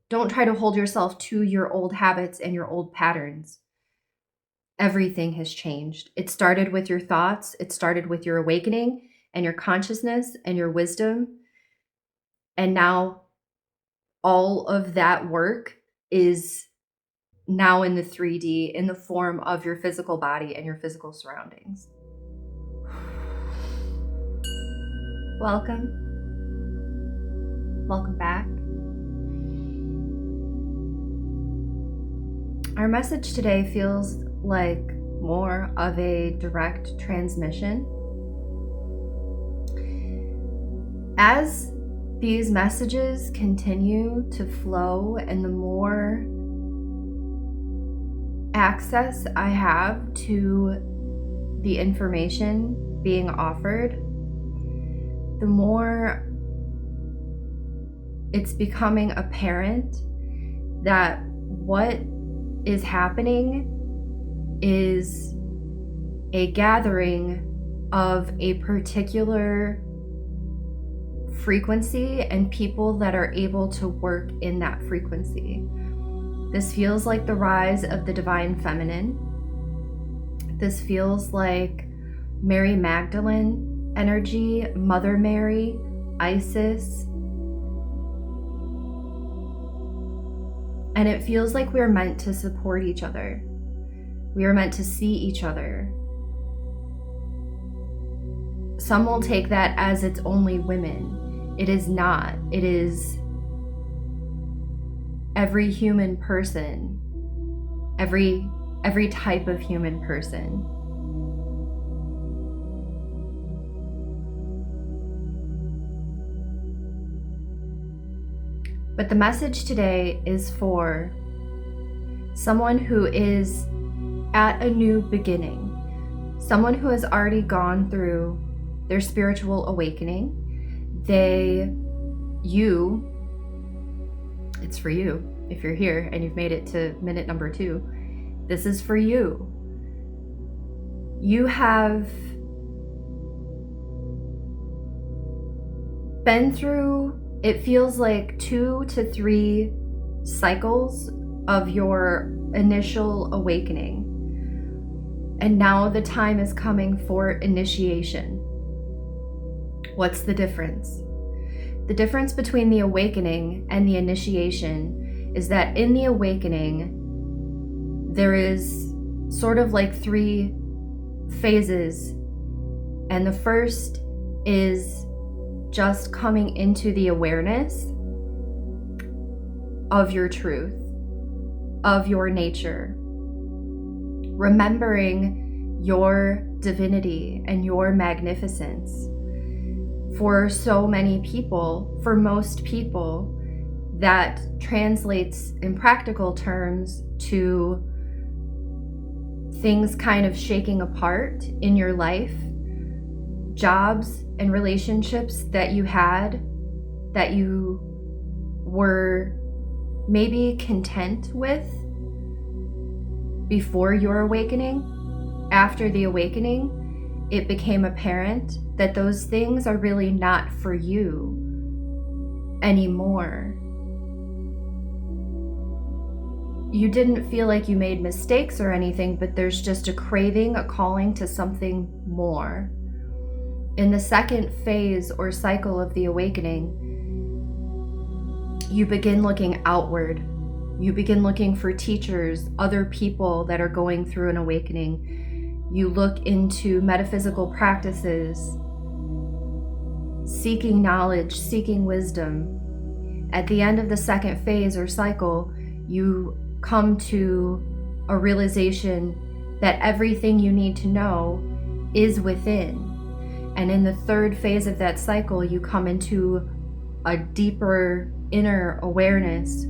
Don't try to hold yourself to your old habits and your old patterns. Everything has changed. It started with your thoughts, it started with your awakening and your consciousness and your wisdom. And now all of that work is now in the 3D, in the form of your physical body and your physical surroundings. Welcome. Welcome back. Our message today feels like more of a direct transmission. As these messages continue to flow and the more access I have to the information being offered, the more it's becoming apparent that what is happening is a gathering of a particular frequency and people that are able to work in that frequency. This feels like the rise of the divine feminine. This feels like Mary Magdalene energy, Mother Mary, Isis. And it feels like we're meant to support each other. We are meant to see each other. Some will take that as it's only women. It is not. It is every human person, every type of human person. But the message today is for someone who is at a new beginning, someone who has already gone through their spiritual awakening. It's for you. If you're here and you've made it to minute number 2, this is for you. You have been through, it feels like 2 to 3 cycles of your initial awakening. And now the time is coming for initiation. What's the difference? The difference between the awakening and the initiation is that in the awakening, there is sort of like 3 phases. And the first is just coming into the awareness of your truth, of your nature, remembering your divinity and your magnificence. For so many people, for most people, that translates in practical terms to things kind of shaking apart in your life, jobs and relationships that you had, that you were maybe content with before your awakening. After the awakening, it became apparent that those things are really not for you anymore. You didn't feel like you made mistakes or anything, but there's just a craving, a calling to something more. In the second phase or cycle of the awakening, you begin looking outward. You begin looking for teachers, other people that are going through an awakening. You look into metaphysical practices, seeking knowledge, seeking wisdom. At the end of the second phase or cycle, you come to a realization that everything you need to know is within. And in the third phase of that cycle, you come into a deeper inner awareness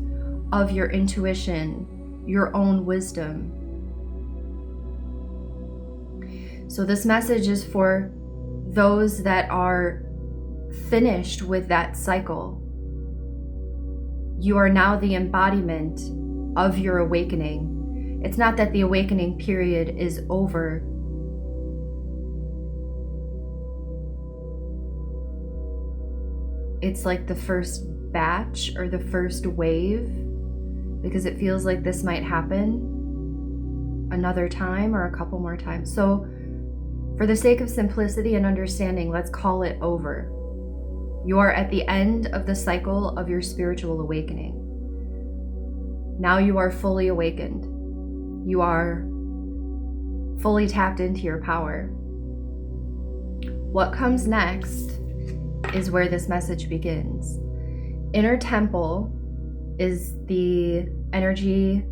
of your intuition, your own wisdom. So this message is for those that are finished with that cycle. You are now the embodiment of your awakening. It's not that the awakening period is over. It's like the first batch or the first wave because it feels like this might happen another time or a couple more times. So for the sake of simplicity and understanding, let's call it over. You are at the end of the cycle of your spiritual awakening. Now you are fully awakened. You are fully tapped into your power. What comes next is where this message begins. Inner temple is the energy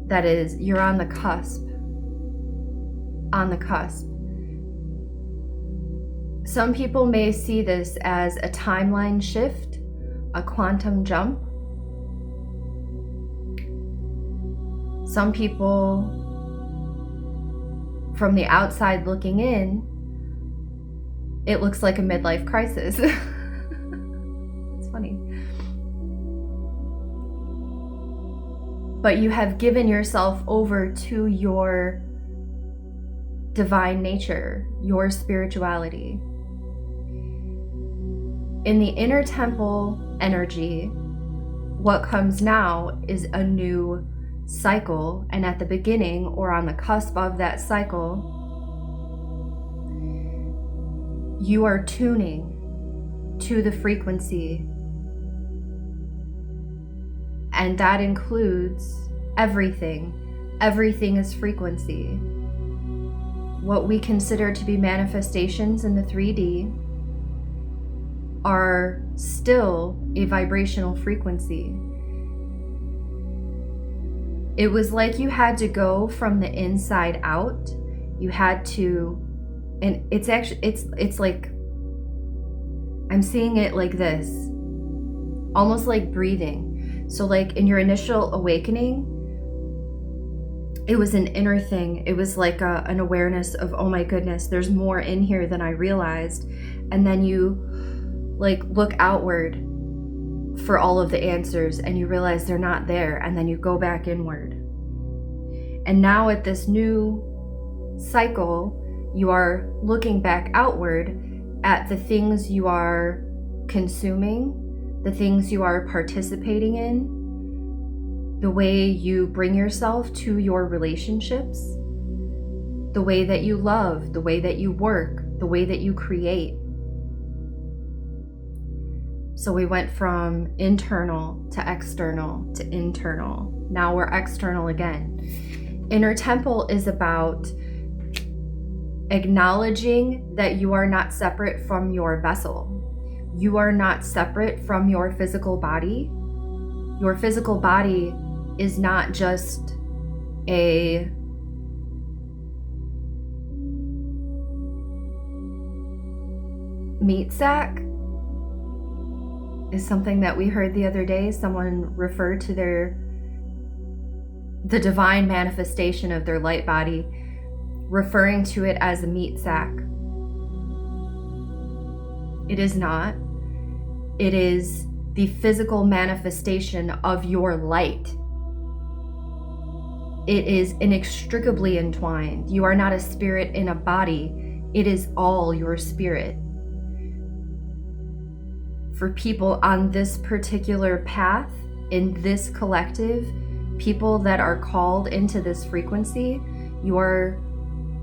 that is, you're on the cusp. On the cusp. Some people may see this as a timeline shift, a quantum jump. Some people, from the outside looking in, it looks like a midlife crisis. It's funny. But you have given yourself over to your divine nature, your spirituality. In the inner temple energy, what comes now is a new cycle, and at the beginning or on the cusp of that cycle, you are tuning to the frequency, and that includes everything. Everything is frequency. What we consider to be manifestations in the 3D are still a vibrational frequency. It was like you had to go from the inside out. You had to, and it's actually, it's like, I'm seeing it like this, almost like breathing. So like in your initial awakening, it was an inner thing. It was like an awareness of, oh my goodness, there's more in here than I realized. And then you like look outward for all of the answers and you realize they're not there. And then you go back inward. And now at this new cycle, you are looking back outward at the things you are consuming, the things you are participating in, the way you bring yourself to your relationships, the way that you love, the way that you work, the way that you create. So we went from internal to external to internal. Now we're external again. Inner temple is about acknowledging that you are not separate from your vessel. You are not separate from your physical body. Your physical body is not just a meat sack. Is something that we heard the other day. Someone referred to the divine manifestation of their light body, referring to it as a meat sack. It is not. It is the physical manifestation of your light. It is inextricably entwined. You are not a spirit in a body. It is all your spirit. For people on this particular path, in this collective, people that are called into this frequency, you are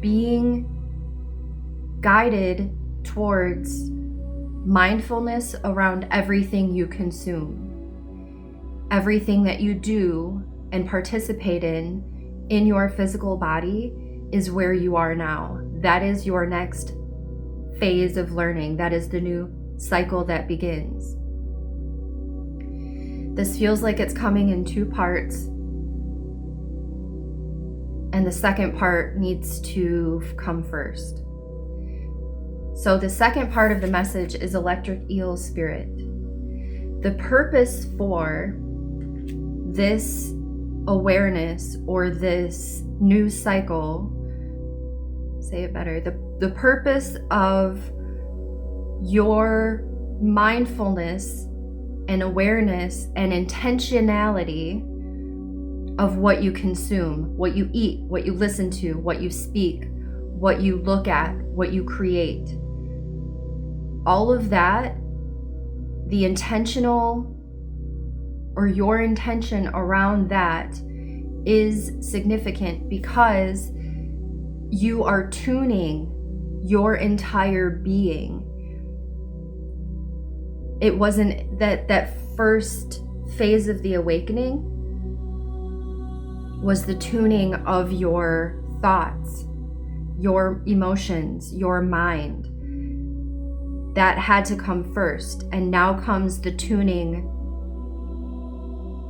being guided towards mindfulness around everything you consume. Everything that you do and participate in your physical body is where you are now. That is your next phase of learning. That is the new cycle that begins. This feels like it's coming in two parts, and the second part needs to come first. So the second part of the message is electric eel spirit. The purpose for this awareness or this new cycle, say it better, the purpose of your mindfulness and awareness and intentionality of what you consume, what you eat, what you listen to, what you speak, what you look at, what you create. All of that, the intentional or your intention around that is significant, because you are tuning your entire being. It wasn't that first phase of the awakening was the tuning of your thoughts, your emotions, your mind. That had to come first. And now comes the tuning,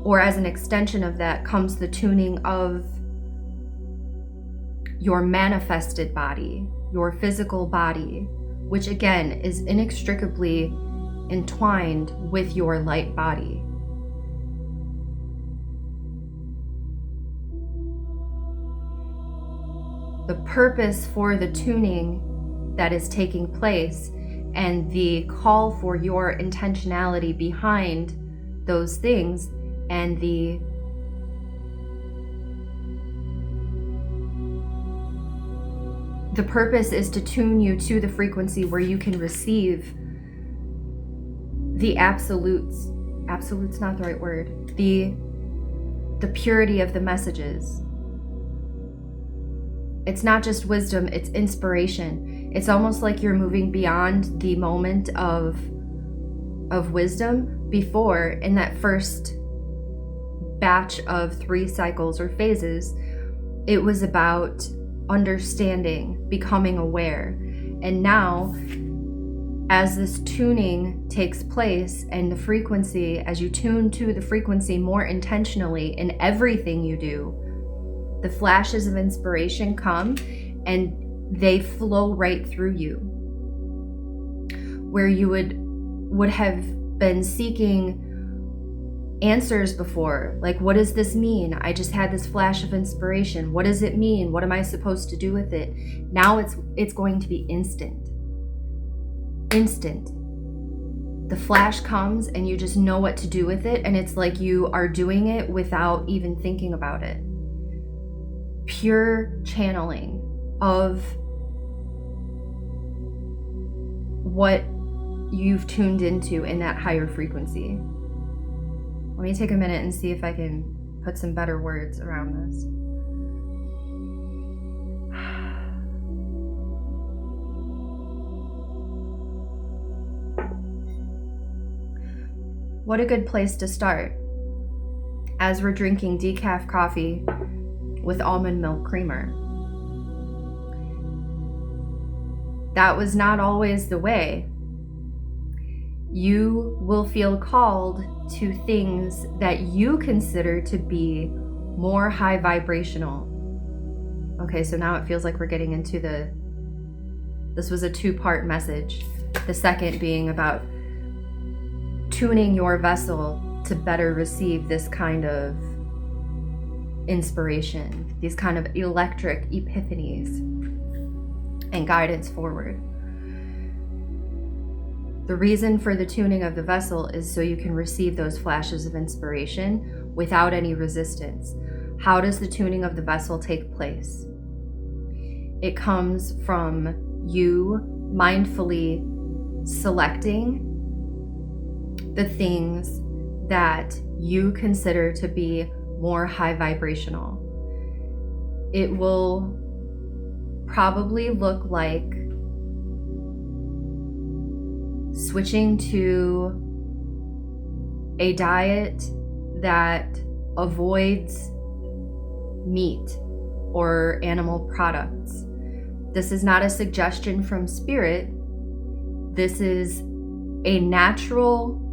or as an extension of that comes the tuning of your manifested body, your physical body, which again is inextricably entwined with your light body. The purpose for the tuning that is taking place and the call for your intentionality behind those things, and the purpose is to tune you to the frequency where you can receive the absolutes not the right word, the purity of the messages. It's not just wisdom, it's inspiration. It's almost like you're moving beyond the moment of wisdom. Before, in that first batch of 3 cycles or phases, it was about understanding, becoming aware. And now, as this tuning takes place and the frequency, as you tune to the frequency more intentionally in everything you do, the flashes of inspiration come and they flow right through you. Where you would have been seeking answers before, like, what does this mean? I just had this flash of inspiration. What does it mean? What am I supposed to do with it? Now it's going to be instant. The flash comes and you just know what to do with it, and it's like you are doing it without even thinking about it. Pure channeling of what you've tuned into in that higher frequency. Let me take a minute and see if I can put some better words around this. What a good place to start, as we're drinking decaf coffee with almond milk creamer. That was not always the way. You will feel called to things that you consider to be more high vibrational. Okay, so now it feels like we're getting into this was a 2-part message. The second being about tuning your vessel to better receive this kind of inspiration, these kind of electric epiphanies and guidance forward. The reason for the tuning of the vessel is so you can receive those flashes of inspiration without any resistance. How does the tuning of the vessel take place? It comes from you mindfully selecting the things that you consider to be more high vibrational. It will probably look like switching to a diet that avoids meat or animal products. This is not a suggestion from spirit. This is a natural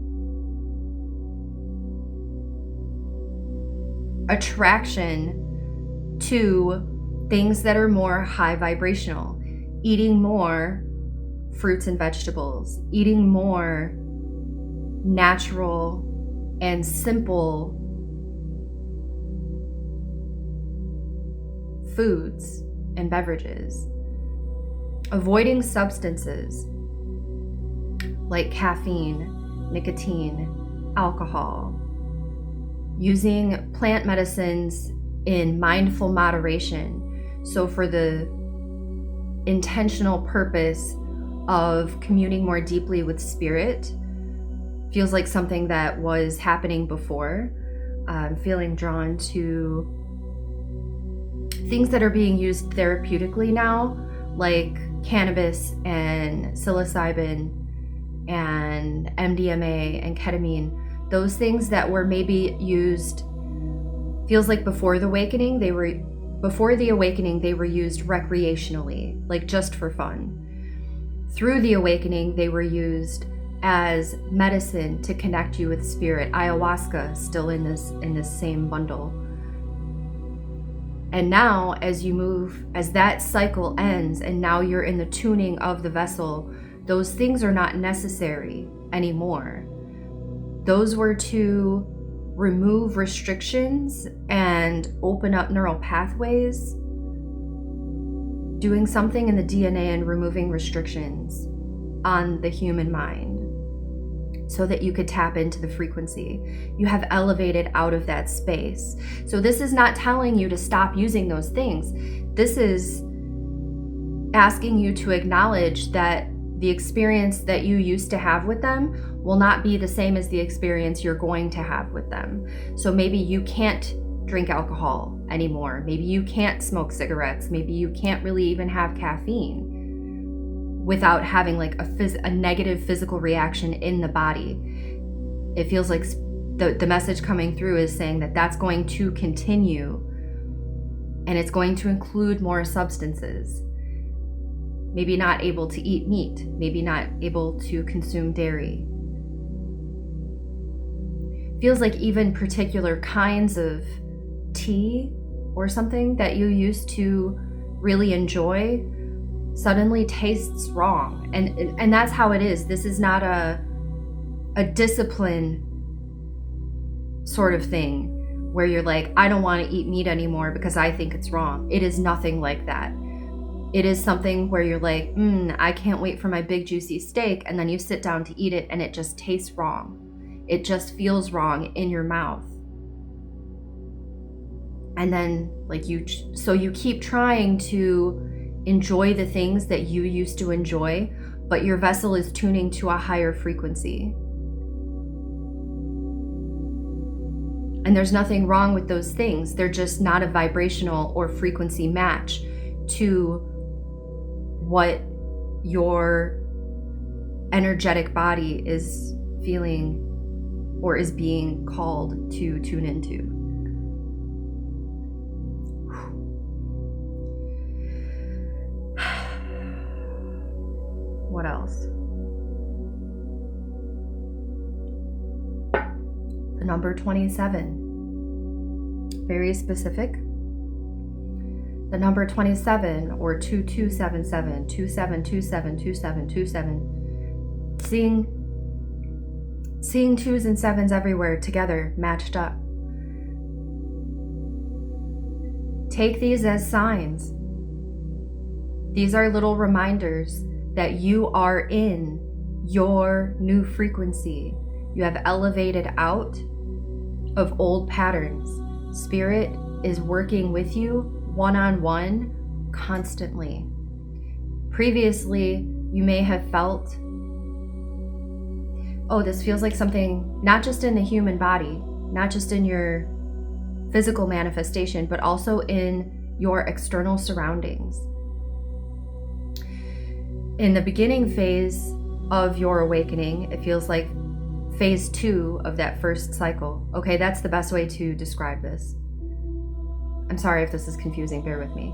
attraction to things that are more high vibrational. Eating more fruits and vegetables, eating more natural and simple foods and beverages, avoiding substances like caffeine, nicotine, alcohol, using plant medicines in mindful moderation. So for the intentional purpose of communing more deeply with spirit, feels like something that was happening before. I'm feeling drawn to things that are being used therapeutically now, like cannabis and psilocybin and MDMA and ketamine. Those things that were maybe used, feels like before the awakening, they were used recreationally, like just for fun. Through the awakening, they were used as medicine to connect you with spirit. Ayahuasca still in this same bundle. And now as that cycle ends and now you're in the tuning of the vessel, those things are not necessary anymore. Those were to remove restrictions and open up neural pathways, doing something in the DNA and removing restrictions on the human mind so that you could tap into the frequency. You have elevated out of that space. So this is not telling you to stop using those things. This is asking you to acknowledge that the experience that you used to have with them will not be the same as the experience you're going to have with them. So maybe you can't drink alcohol anymore. Maybe you can't smoke cigarettes. Maybe you can't really even have caffeine without having like a negative physical reaction in the body. It feels like the message coming through is saying that that's going to continue, and it's going to include more substances. Maybe not able to eat meat, maybe not able to consume dairy. Feels like even particular kinds of tea or something that you used to really enjoy suddenly tastes wrong. And that's how it is. This is not a discipline sort of thing where you're like, I don't want to eat meat anymore because I think it's wrong. It is nothing like that. It is something where you're like, I can't wait for my big juicy steak, and then you sit down to eat it and it just tastes wrong. It just feels wrong in your mouth. And then you keep trying to enjoy the things that you used to enjoy, but your vessel is tuning to a higher frequency. And there's nothing wrong with those things. They're just not a vibrational or frequency match to what your energetic body is feeling or is being called to tune into. What else? The number 27. Very specific. The number 27 or 2277, 2727, 2727. Seeing twos and sevens everywhere together, matched up. Take these as signs. These are little reminders that you are in your new frequency. You have elevated out of old patterns. Spirit is working with you one-on-one constantly. Previously, you may have felt, this feels like something not just in the human body, not just in your physical manifestation, but also in your external surroundings. In the beginning phase of your awakening, it feels like phase 2 of that first cycle. Okay, that's the best way to describe this. I'm sorry if this is confusing, bear with me.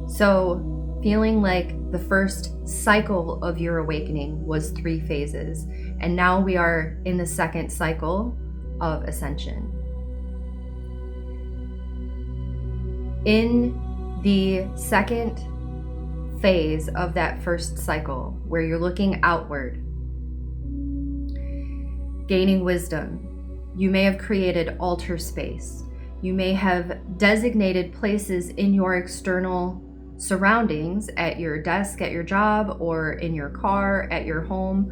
So, feeling like the first cycle of your awakening was 3 phases, and now we are in the second cycle of ascension. In the second phase of that first cycle, where you're looking outward, gaining wisdom, you may have created altar space. You may have designated places in your external surroundings, at your desk, at your job, or in your car, at your home,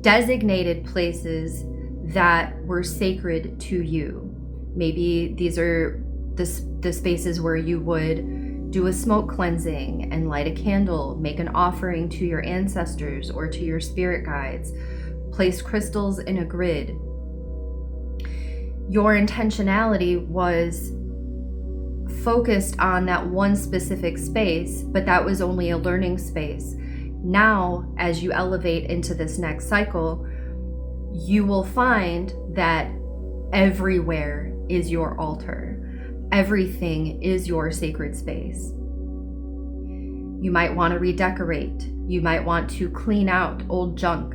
designated places that were sacred to you. Maybe these are the spaces where you would do a smoke cleansing and light a candle, make an offering to your ancestors or to your spirit guides, placed crystals in a grid. Your intentionality was focused on that one specific space, but that was only a learning space. Now, as you elevate into this next cycle, you will find that everywhere is your altar. Everything is your sacred space. You might want to redecorate. You might want to clean out old junk,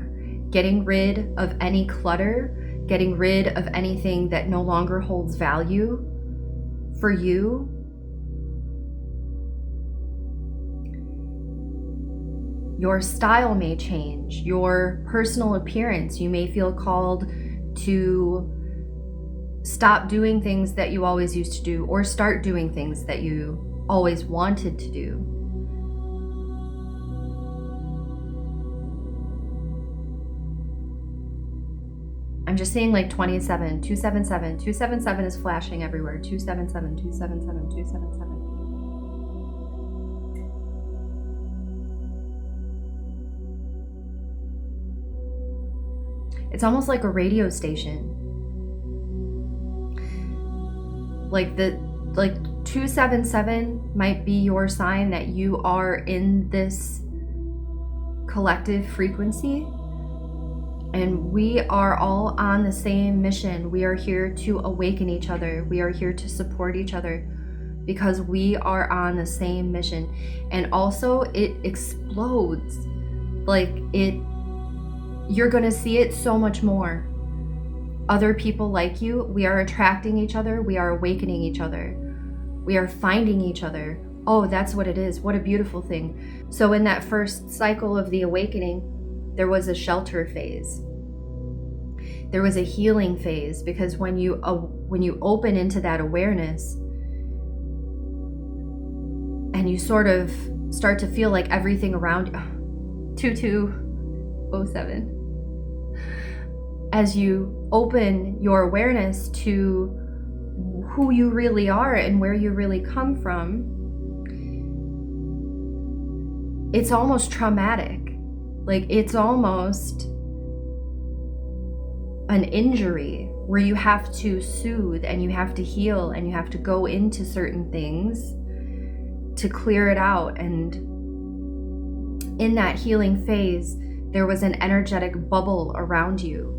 getting rid of any clutter, getting rid of anything that no longer holds value for you. Your style may change, your personal appearance. You may feel called to stop doing things that you always used to do, or start doing things that you always wanted to do. I'm just seeing like 27, 277, 277 is flashing everywhere. 277, 277, 277. It's almost like a radio station. Like 277 might be your sign that you are in this collective frequency. And we are all on the same mission. We are here to awaken each other. We are here to support each other because we are on the same mission. And also it explodes. You're gonna see it so much more. Other people like you, we are attracting each other. We are awakening each other. We are finding each other. Oh, that's what it is. What a beautiful thing. So in that first cycle of the awakening, there was a shelter phase. There was a healing phase, because when you open into that awareness and you sort of start to feel like everything around you, 2207, as you open your awareness to who you really are and where you really come from, it's almost traumatic. Like, it's almost an injury where you have to soothe and you have to heal and you have to go into certain things to clear it out. And in that healing phase, there was an energetic bubble around you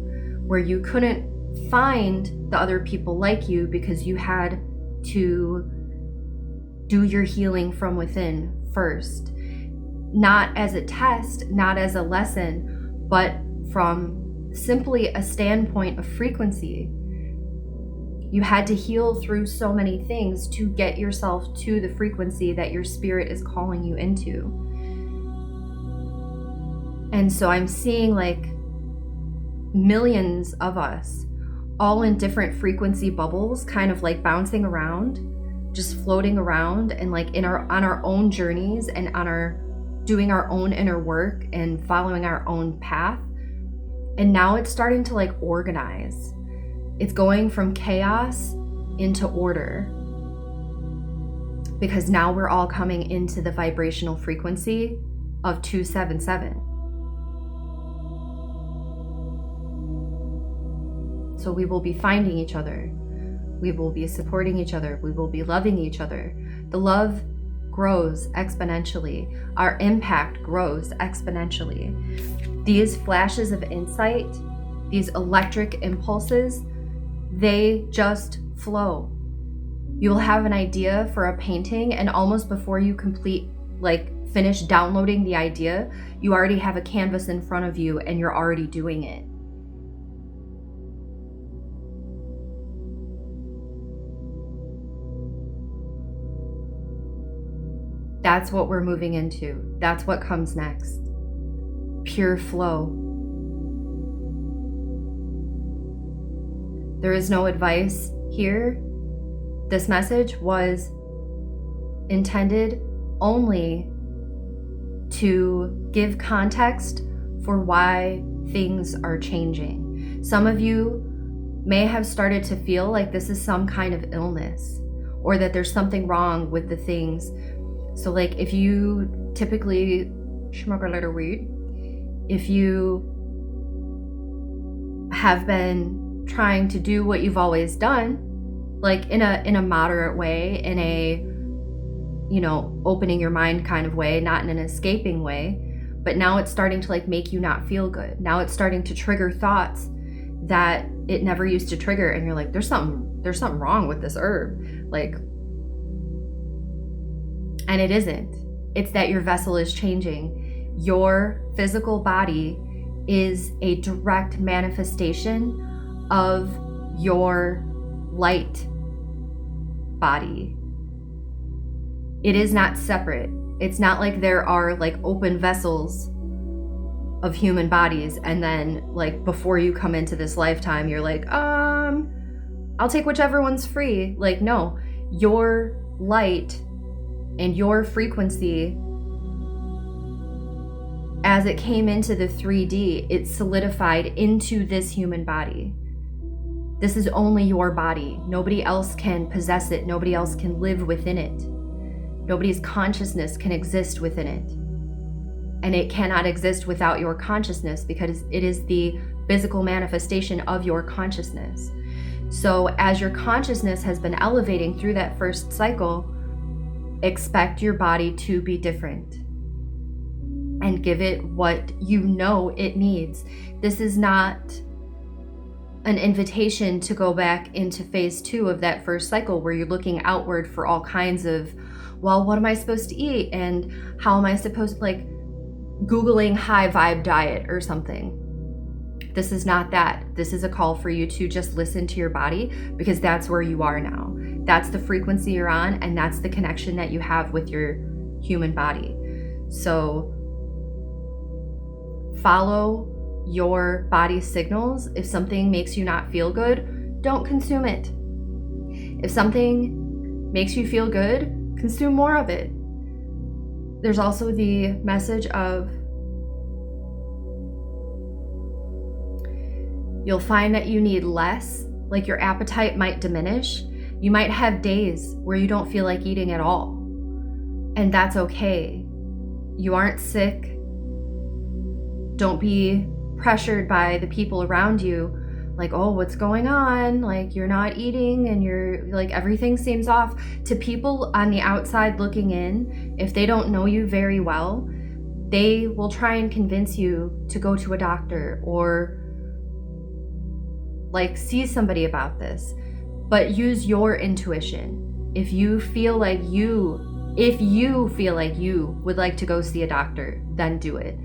where you couldn't find the other people like you because you had to do your healing from within first. Not as a test, not as a lesson, but from simply a standpoint of frequency. You had to heal through so many things to get yourself to the frequency that your spirit is calling you into. And so I'm seeing like millions of us all in different frequency bubbles, kind of like bouncing around, just floating around, and like on our own journeys and doing our own inner work and following our own path. And now it's starting to like organize. It's going from chaos into order, because now we're all coming into the vibrational frequency of 277. So we will be finding each other. We will be supporting each other. We will be loving each other. The love grows exponentially. Our impact grows exponentially. These flashes of insight, these electric impulses, they just flow. You'll have an idea for a painting, and almost before you finish downloading the idea, you already have a canvas in front of you and you're already doing it. That's what we're moving into. That's what comes next. Pure flow. There is no advice here. This message was intended only to give context for why things are changing. Some of you may have started to feel like this is some kind of illness, or that there's something wrong with the things. So like, if you typically smoke a little weed, if you have been trying to do what you've always done, like in a moderate way, in a, opening your mind kind of way, not in an escaping way. But now it's starting to like make you not feel good. Now it's starting to trigger thoughts that it never used to trigger. And you're like, there's something wrong with this herb. Like, and it isn't. It's that your vessel is changing. Your physical body is a direct manifestation of your light body. It is not separate. It's not like there are like open vessels of human bodies and then like before you come into this lifetime you're like, I'll take whichever one's free. Like, no, your light and your frequency, as it came into the 3D, it solidified into this human body. This is only your body. Nobody else can possess it. Nobody else can live within it. Nobody's consciousness can exist within it. And it cannot exist without your consciousness because it is the physical manifestation of your consciousness. So as your consciousness has been elevating through that first cycle, expect your body to be different and give it what you know it needs. This is not an invitation to go back into phase 2 of that first cycle where you're looking outward for all kinds of, well, what am I supposed to eat? And how am I supposed to, like, Googling high vibe diet or something. This is not that. This is a call for you to just listen to your body because that's where you are now. That's the frequency you're on, and that's the connection that you have with your human body. So follow your body's signals. If something makes you not feel good, don't consume it. If something makes you feel good, consume more of it. There's also the message of you'll find that you need less, like your appetite might diminish. You might have days where you don't feel like eating at all, and that's okay. You aren't sick. Don't be pressured by the people around you, like, oh, what's going on? Like, you're not eating and you're like, everything seems off. To people on the outside looking in, if they don't know you very well, they will try and convince you to go to a doctor or like see somebody about this. But use your intuition. If you feel like you would like to go see a doctor, then do it.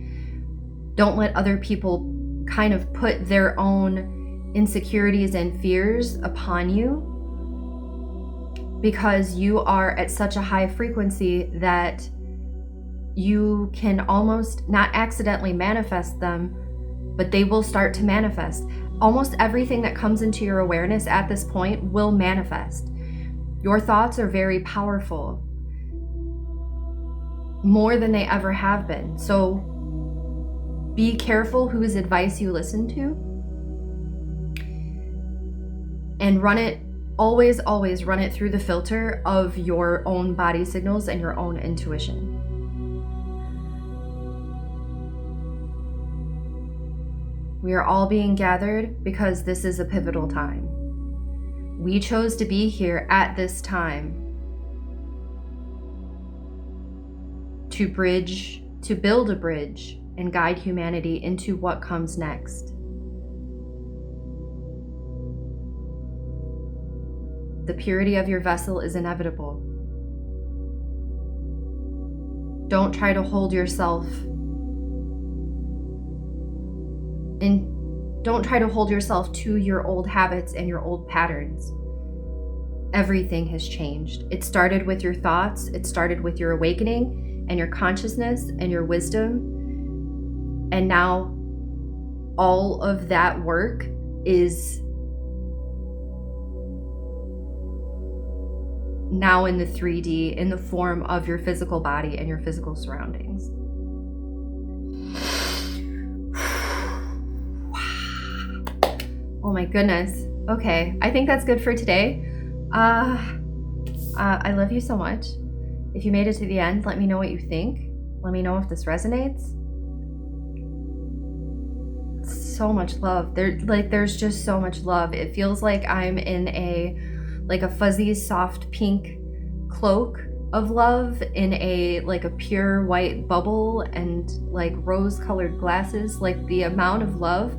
Don't let other people kind of put their own insecurities and fears upon you, because you are at such a high frequency that you can almost not accidentally manifest them, but they will start to manifest. Almost everything that comes into your awareness at this point will manifest. Your thoughts are very powerful, more than they ever have been. So be careful whose advice you listen to, and always run it through the filter of your own body signals and your own intuition. We are all being gathered because this is a pivotal time. We chose to be here at this time to build a bridge and guide humanity into what comes next. The purity of your vessel is inevitable. Don't try to hold yourself to your old habits and your old patterns. Everything has changed. It started with your thoughts. It started with your awakening and your consciousness and your wisdom. And now all of that work is now in the 3D, in the form of your physical body and your physical surroundings. Oh my goodness. Okay, I think that's good for today. I love you so much. If you made it to the end, let me know what you think. Let me know if this resonates. so much love. There's just so much love. It feels like I'm in a fuzzy, soft pink cloak of love in a pure white bubble and like rose-colored glasses. Like the amount of love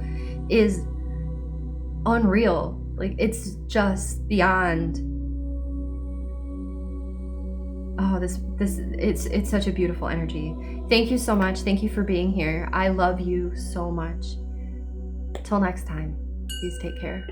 is unreal. Like it's just beyond. Oh, it's such a beautiful energy. Thank you so much. Thank you for being here. I love you so much. Till next time, please take care.